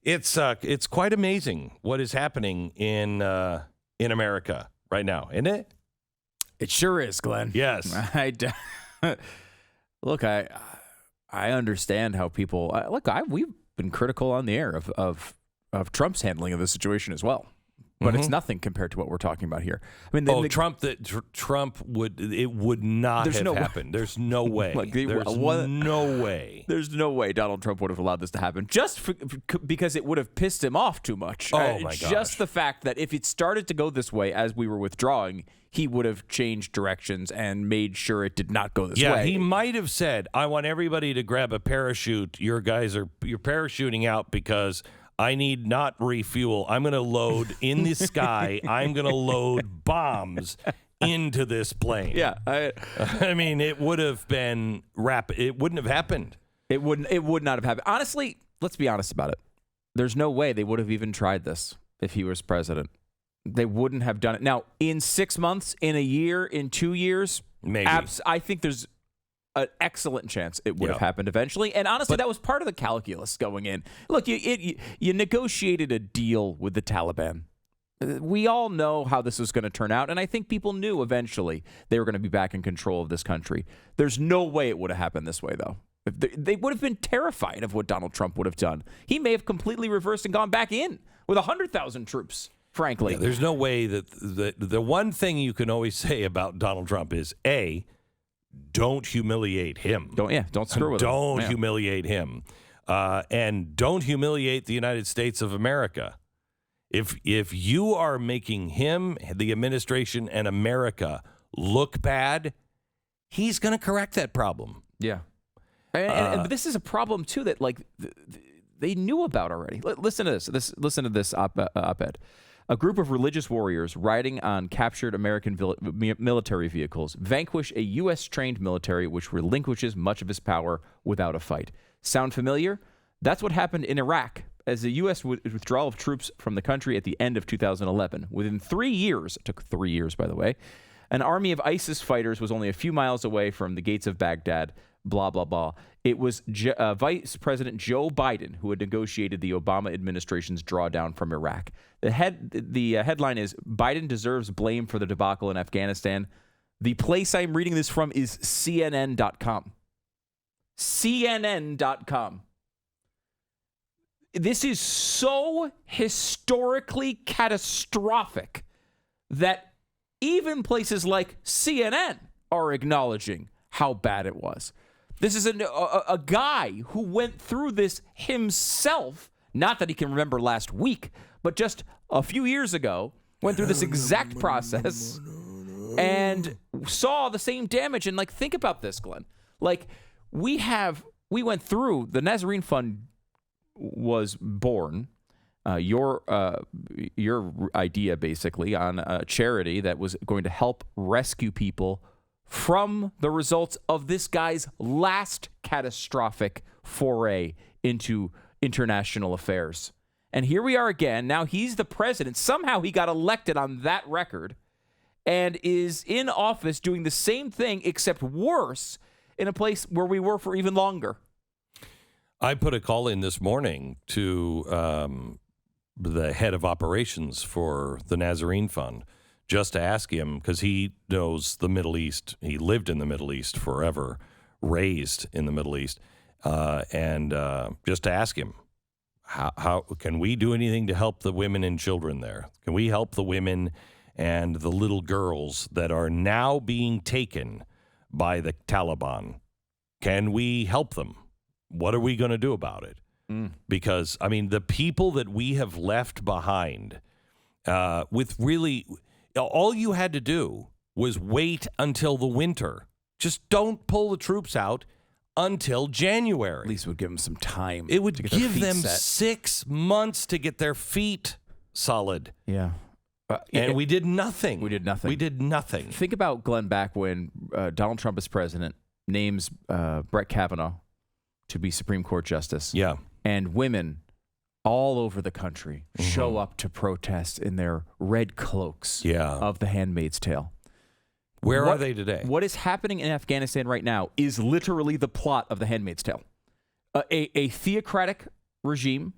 It's quite amazing what is happening in America right now, isn't it? It sure is, Glenn. Yes. Look, I understand how people we've been critical on the air of Trump's handling of the situation as well. But it's nothing compared to what we're talking about here. I mean, Trump would not have happened. There's no way. No way. There's no way Donald Trump would have allowed this to happen just because it would have pissed him off too much. Oh, my gosh. Just the fact that if it started to go this way as we were withdrawing, he would have changed directions and made sure it did not go this way. Yeah, he might have said, I want everybody to grab a parachute. You're parachuting out because I need not refuel. I'm going to load in the sky. I'm going to load bombs into this plane. Yeah. I mean, it would have been rapid. It wouldn't have happened. It would not have happened. Honestly, let's be honest about it. There's no way they would have even tried this if he was president. They wouldn't have done it. Now, in 6 months, in a year, in 2 years, maybe. I think there's an excellent chance it would have happened eventually. And honestly, that was part of the calculus going in. Look, you negotiated a deal with the Taliban. We all know how this was going to turn out, and I think people knew eventually they were going to be back in control of this country. There's no way it would have happened this way, though. They would have been terrified of what Donald Trump would have done. He may have completely reversed and gone back in with 100,000 troops, frankly. Yeah, there's no way that the one thing you can always say about Donald Trump is, A, don't humiliate him. Don't screw with him. Don't humiliate him. And don't humiliate the United States of America. If you are making him, the administration, and America look bad, he's going to correct that problem. Yeah. And this is a problem, too, that they knew about already. Listen to this. Listen to this op-ed. A group of religious warriors riding on captured American military vehicles vanquish a U.S.-trained military which relinquishes much of its power without a fight. Sound familiar? That's what happened in Iraq as the U.S. withdrawal of troops from the country at the end of 2011. Within 3 years, it took 3 years, by the way, an army of ISIS fighters was only a few miles away from the gates of Baghdad, blah, blah, blah. It was Vice President Joe Biden who had negotiated the Obama administration's drawdown from Iraq. The headline is, Biden deserves blame for the debacle in Afghanistan. The place I'm reading this from is CNN.com. CNN.com. This is so historically catastrophic that even places like CNN are acknowledging how bad it was. This is a guy who went through this himself, not that he can remember last week, but just a few years ago, went through this exact process and saw the same damage. And think about this, Glenn. We went through, the Nazarene Fund was born, your idea basically on a charity that was going to help rescue people from the results of this guy's last catastrophic foray into international affairs. And here we are again. Now he's the president. Somehow he got elected on that record and is in office doing the same thing, except worse, in a place where we were for even longer. I put a call in this morning to the head of operations for the Nazarene Fund, just to ask him, because he knows the Middle East. He lived in the Middle East forever, raised in the Middle East, and just to ask him, how can we do anything to help the women and children there? Can we help the women and the little girls that are now being taken by the Taliban? Can we help them? What are we going to do about it? Because, I mean, the people that we have left behind with really... all you had to do was wait until the winter. Just don't pull the troops out until January. At least it would give them some time. It would to get give their feet them set. 6 months to get their feet solid. Yeah. And we did nothing. We did nothing. Think about, Glenn, back when Donald Trump is president, names Brett Kavanaugh to be Supreme Court Justice. Yeah. And women all over the country show up to protest in their red cloaks of The Handmaid's Tale. Where are they today? What is happening in Afghanistan right now is literally the plot of The Handmaid's Tale. A theocratic regime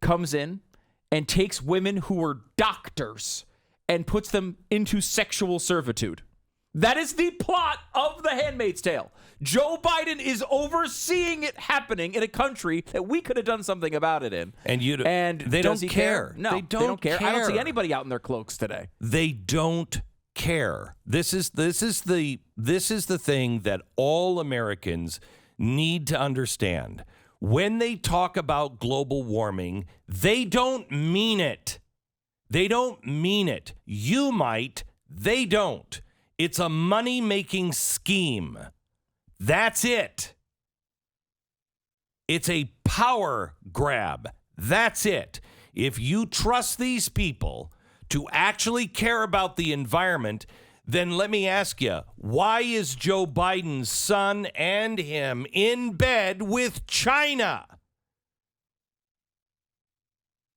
comes in and takes women who were doctors and puts them into sexual servitude. That is the plot of The Handmaid's Tale. Joe Biden is overseeing it happening in a country that we could have done something about it in. And they does don't he care. No, they don't care. I don't see anybody out in their cloaks today. They don't care. This is the thing that all Americans need to understand. When they talk about global warming, they don't mean it. They don't mean it. You might. They don't. It's a money-making scheme. That's it. It's a power grab. That's it. If you trust these people to actually care about the environment, then let me ask you, why is Joe Biden's son and him in bed with China?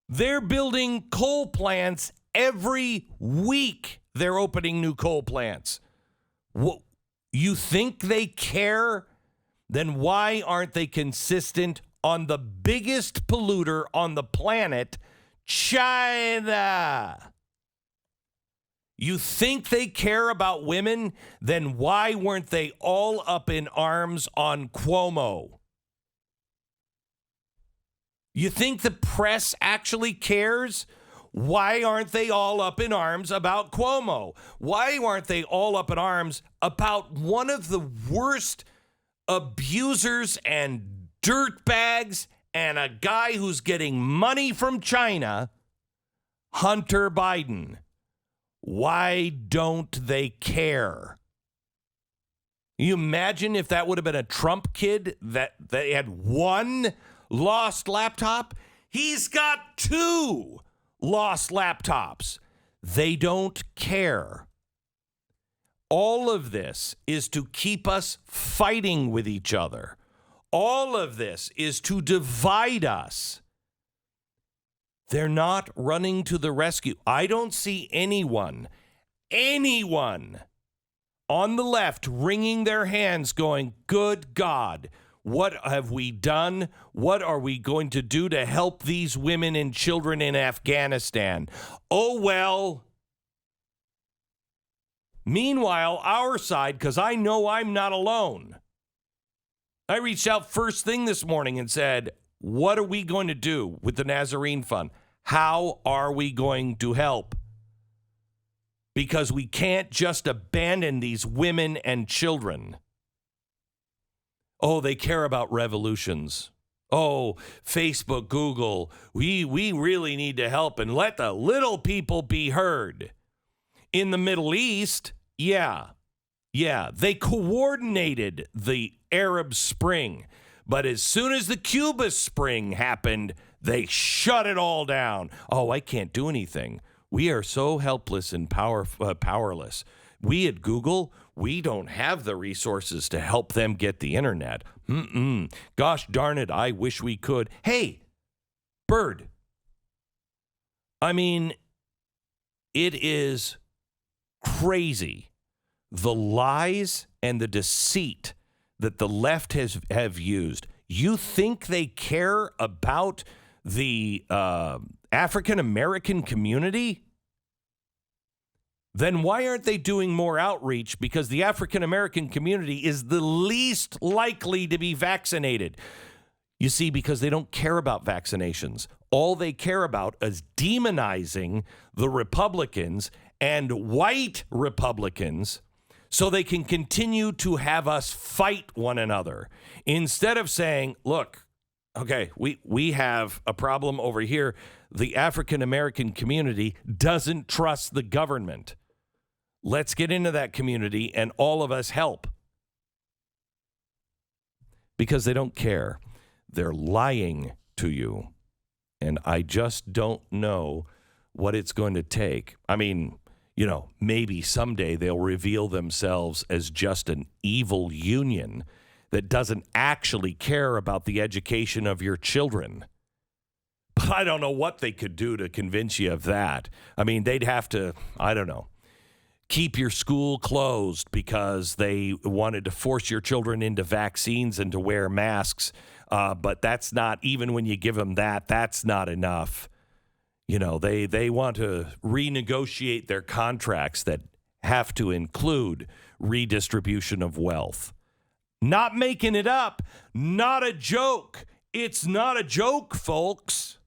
They're building coal plants every week. They're opening new coal plants. What, you think they care? Then why aren't they consistent on the biggest polluter on the planet, China? You think they care about women? Then why weren't they all up in arms on Cuomo? You think the press actually cares? Why aren't they all up in arms about Cuomo? Why aren't they all up in arms about one of the worst abusers and dirtbags and a guy who's getting money from China, Hunter Biden? Why don't they care? You imagine if that would have been a Trump kid that they had one lost laptop? He's got two lost laptops. They don't care. All of this is to keep us fighting with each other. All of this is to divide us. They're not running to the rescue. I don't see anyone on the left wringing their hands going, good God, what have we done? What are we going to do to help these women and children in Afghanistan? Oh, well. Meanwhile, our side, because I know I'm not alone, I reached out first thing this morning and said, what are we going to do with the Nazarene Fund? How are we going to help? Because we can't just abandon these women and children. Oh, they care about revolutions. Oh, Facebook, Google, we really need to help and let the little people be heard. In the Middle East, yeah, they coordinated the Arab Spring. But as soon as the Cuba Spring happened, they shut it all down. Oh, I can't do anything. We are so helpless and powerless. We at Google, we don't have the resources to help them get the internet. Gosh darn it, I wish we could. Hey, Bird. I mean, it is crazy. The lies and the deceit that the left have used. You think they care about the African American community? Then why aren't they doing more outreach? Because the African American community is the least likely to be vaccinated. You see, because they don't care about vaccinations. All they care about is demonizing the Republicans and white Republicans so they can continue to have us fight one another. Instead of saying, look, okay, we have a problem over here. The African American community doesn't trust the government. Let's get into that community and all of us help. Because they don't care. They're lying to you. And I just don't know what it's going to take. I mean, you know, maybe someday they'll reveal themselves as just an evil union that doesn't actually care about the education of your children. But I don't know what they could do to convince you of that. I mean, they'd have to, I don't know, keep your school closed because they wanted to force your children into vaccines and to wear masks. But that's not, even when you give them that, that's not enough. You know, they want to renegotiate their contracts that have to include redistribution of wealth. Not making it up. Not a joke. It's not a joke, folks.